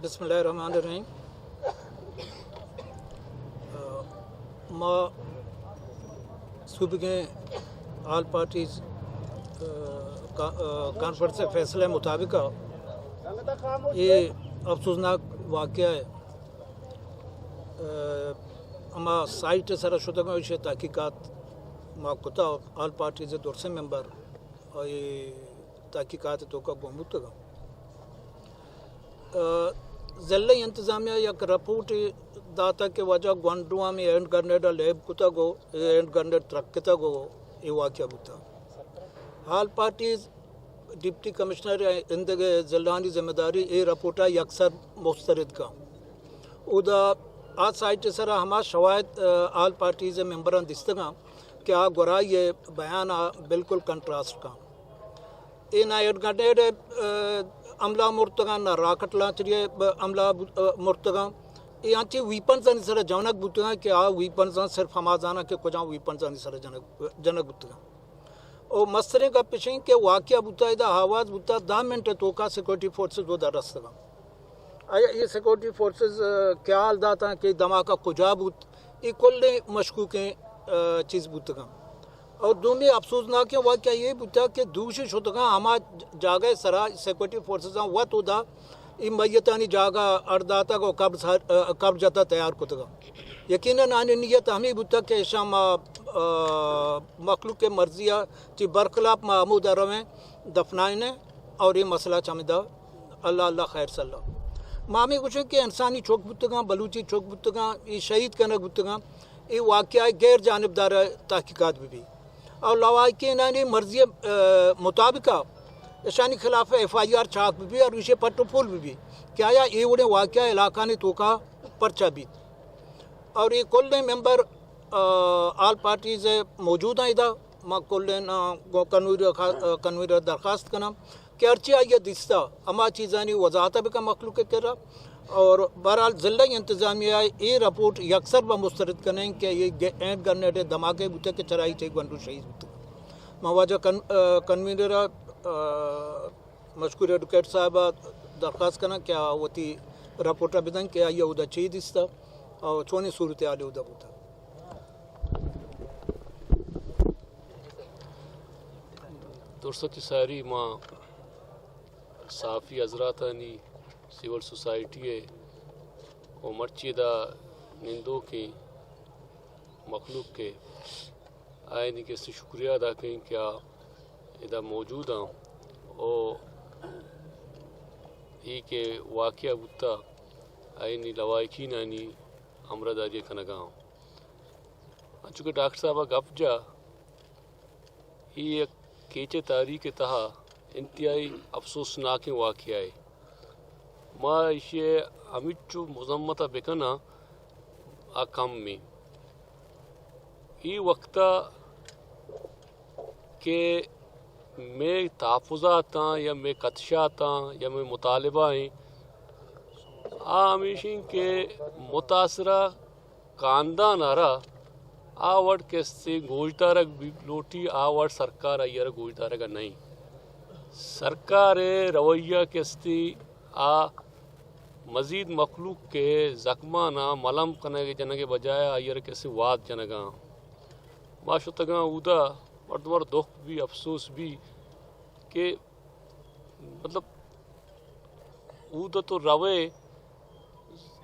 बिस्मिल्लाहिर्रहमानिर्रहीम। मां सुबह के आल पार्टीज़ कॉन्फ्रेंस के फैसले मुताबिक ये अफसोसनाक वाक़या है। अमा साइट सर शुदा विषय तहकीकात मां कुता आल पार्टीज़ दुरसे मेंबर और ये तहकीकात तो का गुमत ज़िले इंतज़ामिया एक रिपोर्ट दाता के वजह ग्वांडुआ में एंड गवर्नर लैब कुता गो एंड गवर्नर तरक्ता गो ये वाक़या बुता हाल पार्टीज़ डिप्टी कमिश्नर इंदगे ज़िलानी जिम्मेदारी ये रिपोर्ट अक्सर मुस्तरद का उदा आज साइट सर हमा शवायद आल पार्टीज़ मेंबरान दिस्तगा कि आ गुरा ये बयान बिल्कुल कंट्रास्ट का ना एडगडेड अमला मुर्तगा ना राकट लाचरिए अमला मुर्तगा यांची वीपन्स आणि सर जनक बुतगा कि आ वीपन्स सिर्फ हमाजाना के कुछ वीपन्स आणि सर जनक बुतगा और मसरे का पिछे के वाकया बुता इदा आवाज बुता 10 मिनट तो का सिक्योरिटी फोर्सेस वो दरस्तगा आया ये सिक्योरिटी फोर्सेस क्या हाल दाता कि धमाका कुजा बुत ये कुल मशकूक चीज़ बुतगा और दूसरी अफसोसनाक वाक़या ये बुता कि दूसरी शुतगा हमा जागा सरा सिक्योरिटी फोर्सेस वत उदा ई मैयतानी जागा अर्दाता को कब्ज जाता तैयार कुतगा यकीनन आनी नीयत हमें बुता के शाम मखलूक के मर्जिया ची बरखलाफ महमूद रवें दफनाइने और ये मसला चमदा अल्लाह अल्लाह खैर सल्ला मामी कुछ कि इंसानी चौक बुतगा बलूची चौक बुतगा ये शहीद कनक बुतगा ये वाक़या गैर जानबदार तहकीकात भी और लवाकिन मर्जी मुताबिक ईशानी खिलाफ FIR चाक भी और विषय पट्टफूल भी क्या या ये उड़े वाक़या इलाका ने तो का पर्चा भी और ये कुल मेंबर आल पार्टीज़ मौजूद हैं इधर माँ कुल कन्वीर दरख्वास्त करना कि अर्ची आइए दिस्ता अमा चीज़ानी वजाहत भी का मखलूक कर रहा और बहरहाल ज़िला इंतज़ामिया ये रिपोर्ट अक्सर व मुस्तरद करें कि ये एंड गवर्नर धमाके बुते के चराई थे गंडू शहीद बुते मवाजा कन्वीनर मशकूर एडवोकेट साहब दरख्वास्त करना क्या होती रिपोर्ट बिदन क्या ये उदा चीज दिस्ता और चोनी सूरत आले उदा बुता दोस्तों सारी माँ साफ़ी हजरातानी सिविल सोसाइटी है और मर्चीदा निंदों के मखलूक के आयनी के से शुक्रिया अदा करें क्या इधर मौजूद हैं और ये के वाक़या बुता आयनी लवाइकी नानी अमरदारी खनगा चूँकि डॉक्टर साहब गप जा ये केचे तारीख के तहा इंतहाई अफसोसनाक वाक़या है माँ इसे अमिचु मजम्मत बेकना आ कम में ये वक्त के मैं तहफ़ुज़ात या मैं कदशात या मैं मुतालबा हैं हमेशा के मुतासरा खानदान आरा आवड़ कैसे गोजदारक लोटी आवड़ सरकार आयर गोजदारक नहीं सरकार रवैया कैसे आ मज़ीद मखलूक के जख्मा ना मलम कने के जन के बजाय आयर कैसे वाद जनगा माशुतगा उदा मर्दवर दुख भी अफसोस भी के मतलब उदा तो रवे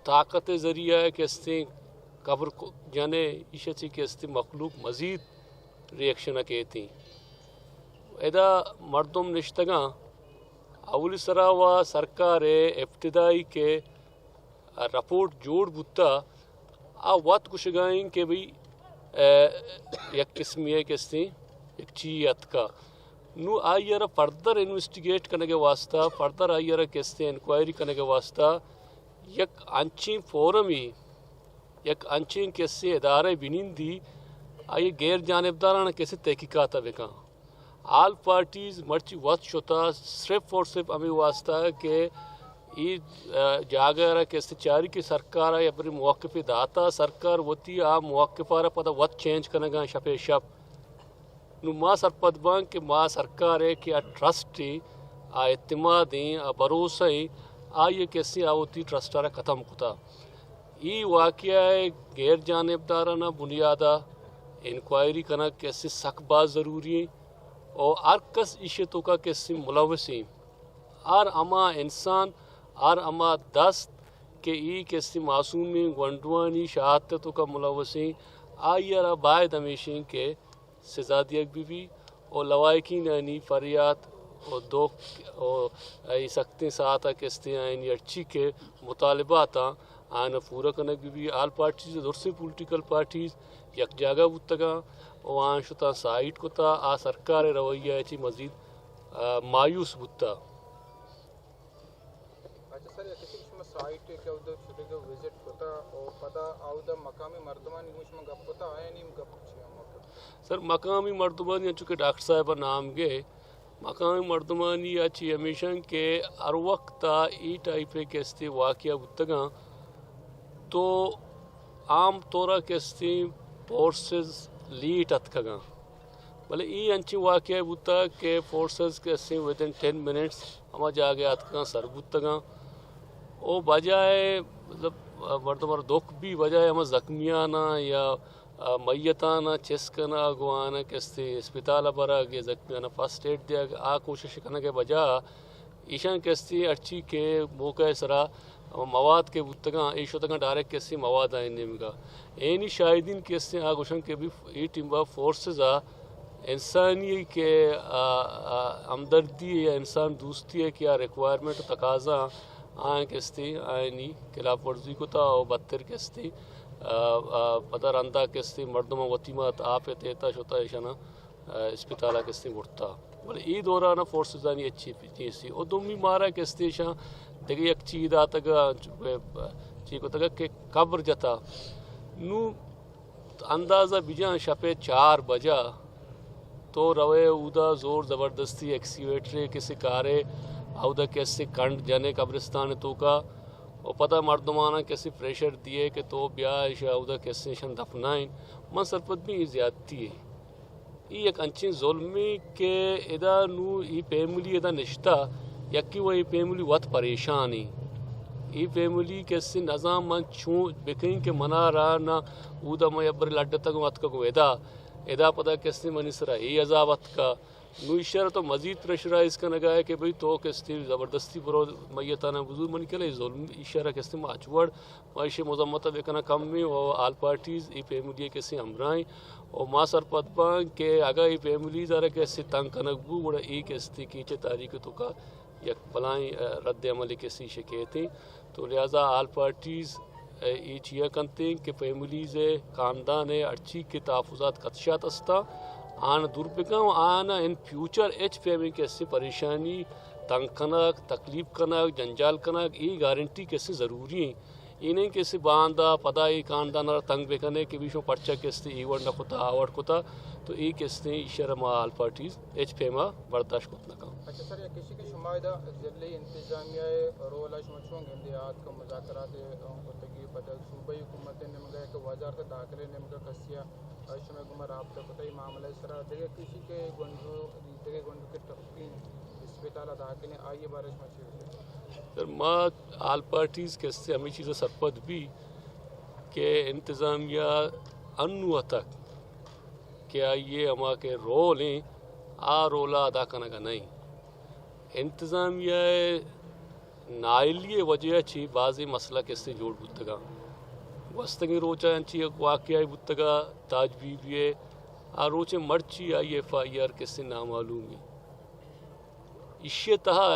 ताकत ज़रिया कैसे कब्र को जाने इशती कैसे मखलूक मज़ीद रिएक्शन के थी एदा मर्दम निश्तगा अवली सरा व सरकार इब्तदाई के रिपोर्ट जोड़ बुता आ वत कुछ गाएं कि भाई एक किस्म है कैसे एक चीत का नू आइयर फर्दर इन्वेस्टिगेट करने के वास्ता फर्दर आइयर कैसे इंक्वायरी करने के वास्ता एक अंची फोरम ही एक अंची कैसे इदारे बिनिंदी आइए गैर जानबदाराना कैसे तहकीकात बेका आल पार्टीज़ मर्ची वत शुता सिर्फ और सिर्फ अमी वास्ता के ई जागर कैसे चारी की सरकार है अपनी मौक़िफ़ दाता सरकार वती आ मौक़िफ़ारा पता वत चेंज करने का शपे शप नु माँ सरपदबांग के माँ सरकार है कि आ ट्रस्ट आ इत्तिमादी आ भरोसा آئیے کیسی آوتی ٹرسٹارا ختم کتا ای واقعہ غیر جانبدارانہ بنیادہ انکوائری کرنا کیسے سخت بات ضروری ہے اور ہر کس عشتوں کا کیسے ملوث ہیں ہر اما انسان ہر اما دست کہ ای کیسے معصومی گنڈوانی شہادتوں کا ملوث ہیں آئیے را باید ہمیشہ کے سزا دیگ بھی اور لوائقین یعنی فریات اور دوک اور سختی ساتھ کیستے آئینی اچھی کے مطالبات آئین پورا کنک بھی آل پارٹیز درسے پولیٹیکل پارٹیز یک جگہ بتگا اور آن شتا سائٹ کو تا آ سرکار رویہ ایچی مزید مایوس بتا اچھا سر یا کسی کشم سائٹ کے ادھر چھوٹے کے وزٹ ہوتا اور پتہ آؤدہ مقامی مردمان کشم گپ ہوتا آیا نہیں گپ چھیا موقع سر مقامی مردمانی یا چونکہ ڈاکٹر صاحب نام گئے مقامی مردمانی اچھی ہمیشہ کے ہر وقت ای ٹائپ کیستے واقعہ بتگا تو عام طورہ کیستے فورسز لیٹ اتکگا بلے ای انچی واقعہ بتا کہ فورسز کیستے within 10 minutes ہما جاگے اتکگا سر بتگا او بجائے مطلب مردمار دکھ بھی بجائے ہما زخمیانا یا میتانا چسکنا گوانا کیستے اسپتال برا گے زخمیانا فرسٹ ایڈ دیا آ کوشش کرنا کے بجا ایشان کیستے اچھی کے موقع سرا مواد کے بتگا ایشو تگا ڈائریکٹ کیسے مواد آئیں نمگا اینی شاہدین کیسے آگوشن کے بھی ای ٹیمبا فورسز انسانی کے ہمدردی یا انسان دوستی ہے کیا ریکوائرمنٹ تقاضا آئیں کیسے آئینی خلاف ورزی کو تا اور بدتر کیسے پتہ رندہ کیسے مردمہ وطیمات آپ تیتا شتا ایشانا اسپتالہ کیسے مڑتا بلے ای دورانا فورسز آنی اچھی چیزی اور دومی مارا کیسے ایشان دیکھیں یک چیز آتگا چیز کو تگا کہ قبر جتا نو اندازہ بجان شپے 4 بجا تو روے اودا زور زبردستی ایکسیویٹرے کسی کارے اودا کیسے کنڈ جانے قبرستان تو کا اور پتہ مردمانہ کیسے پریشر دیے کہ تو بیا ایشا اودا کیسے شن دفنائیں من سرپت بھی زیادتی ہے ای ایک انچین ظلمی کہ ادا نو ای پیملی ادا نشتا یکی وہ ای پیملی وقت پریشانی ای پیملی کیسے نظام من چون بکیں کہ منا رہا نا اودا میبر لڈتا کو وقت کو ادا پتہ کیسے منی سرا ای عذابت کا نو اشارہ تو مزید پریشرائز کا نگا ہے کہ بھئی تو کیسے زبردستی برو میتانا بزرگ منی کلے ظلم اشارہ کیسے ماچوڑ معاشی مزمتہ بکنا کم میں اور آل پارٹیز ای پیملی کیسے ہمراہیں اور ما سر پتبان کہ اگا ای پیملی دارا کیسے تنگ کنک بو بڑا ای کیسے کیچے تاریخ تو کا یک بلائیں رد عملی کسی شکیتیں تو لہذا آل پارٹیز ای چیا کنتے ہیں کہ فیملیز خاندان اچھی کے تحفظات خدشات استا آن دور بکاں آنا ان فیوچر ایچ فیمی کیسے پریشانی تنگ کنک تکلیف کنک جنجال کنک ای گارنٹی کیسے ضروری ہیں یہ نہیں کیسے باندھا پدا ای خاندان تنگ بکنے کے بیچوں پرچہ کیسے ایونٹ نہ کتا آورڈ کتا تو ای کیسے اشارہ آل پارٹیز ایچ فیما برداشت کتنا کام اچھا سر یا کسی کے شمایدہ ضلعی انتظامیہ رول شمچوں گندیات کا مذاکرات ہوتگی بدل صوبائی حکومت نے مگا کہ وزارت داخلے نے مگا کسیا شمع گمہ رابطہ کتا معاملہ سرا دیکھے کسی کے گنڈو کے تقسیم اسپتالہ داخلے آئیے بارے شمچے سر ما آل پارٹیز کیسے ہمیں چیزیں سرپت بھی کہ انتظامیہ انو تک کیا یہ ہما کے رول ہیں آ رولا ادا کرنا کا نہیں انتظامیہ نائلی وجہ چھی بعضی مسئلہ کیسے جوڑ بتگا وستگی روچا انچی ایک واقعہ بتگا تاج بی بی ہے آ روچے مرچی آئی ایف آئی آر کیسے نامعلومی اشیاء تہا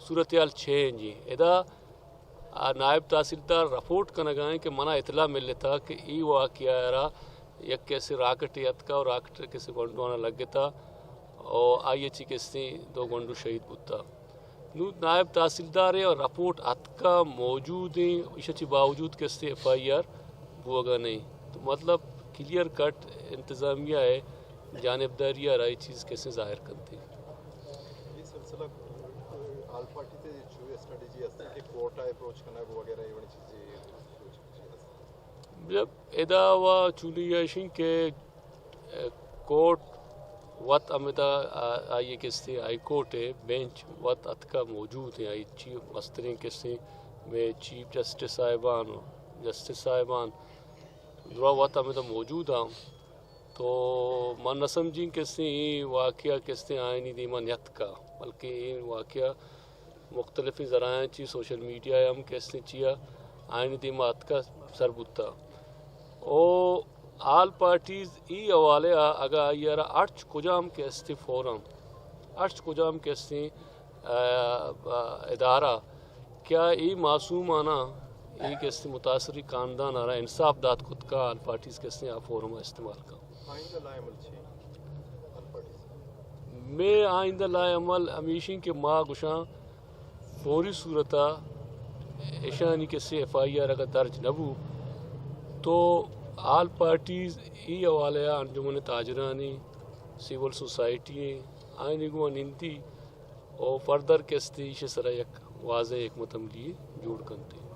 صورتحال چھین جی ادا نائب تحصیلدار رپورٹ کا نگائیں کہ منع اطلاع مل تھا کہ ای واقعہ رہا یک کیسے راکٹ اتکا اور راکٹ کیسے گنڈوانا لگ گتا اور آئیے چی کیسے 2 گنڈو شہید بتا نو نائب تحصیلدار ہے اور رپورٹ اتکا موجود ہیں اس باوجود کیسے ایف آئی آر بوگا نہیں تو مطلب کلیئر کٹ انتظامیہ ہے جانبداری اور آئی چیز کیسے ظاہر کرتے یہ سلسلہ آل پارٹی تے جو اسٹریٹجی ہے کہ کوٹا اپروچ کرنا وغیرہ یہ والی چیزیں جب ادا و چولی یشن کے کوٹ वत अमिता आइए किस्से हाई कोर्ट है बेंच वत अतका मौजूद है आई चीफ मस्तरी किस्से में चीफ जस्टिस साहिबान दुआ वत अमिता मौजूद आऊँ तो मन न समझी किस्से वाक़या किस्से आयनी दीमा न्यत का बल्कि वाक़या मुख्तलिफ़ ज़राएँ ची सोशल मीडिया हम किस्से चिया आयनी दीमा अतका सरबुता ओ आल पार्टीज ई हवाले अगर यार अर्च कुजाम के अस्ति फोरम अर्च कुजाम के अस्ति इदारा क्या ई मासूमाना ई के अस्ति मुतासरी खानदान आ रहा इंसाफ दात खुद का आल पार्टीज के अस्ति फोरम इस्तेमाल का मैं आइंदा लाए अमल अमीशी के माँ गुशा फौरी सूरता ईशानी के से FIR अगर दर्ज नबू तो आल पार्टीज ई हवाले अंजुमन ताजरानी सिविल सोसाइटी आइनिगुआ निंती और फर्दर केस्ती सरा एक वाज़े एक मतमली जुड़ करते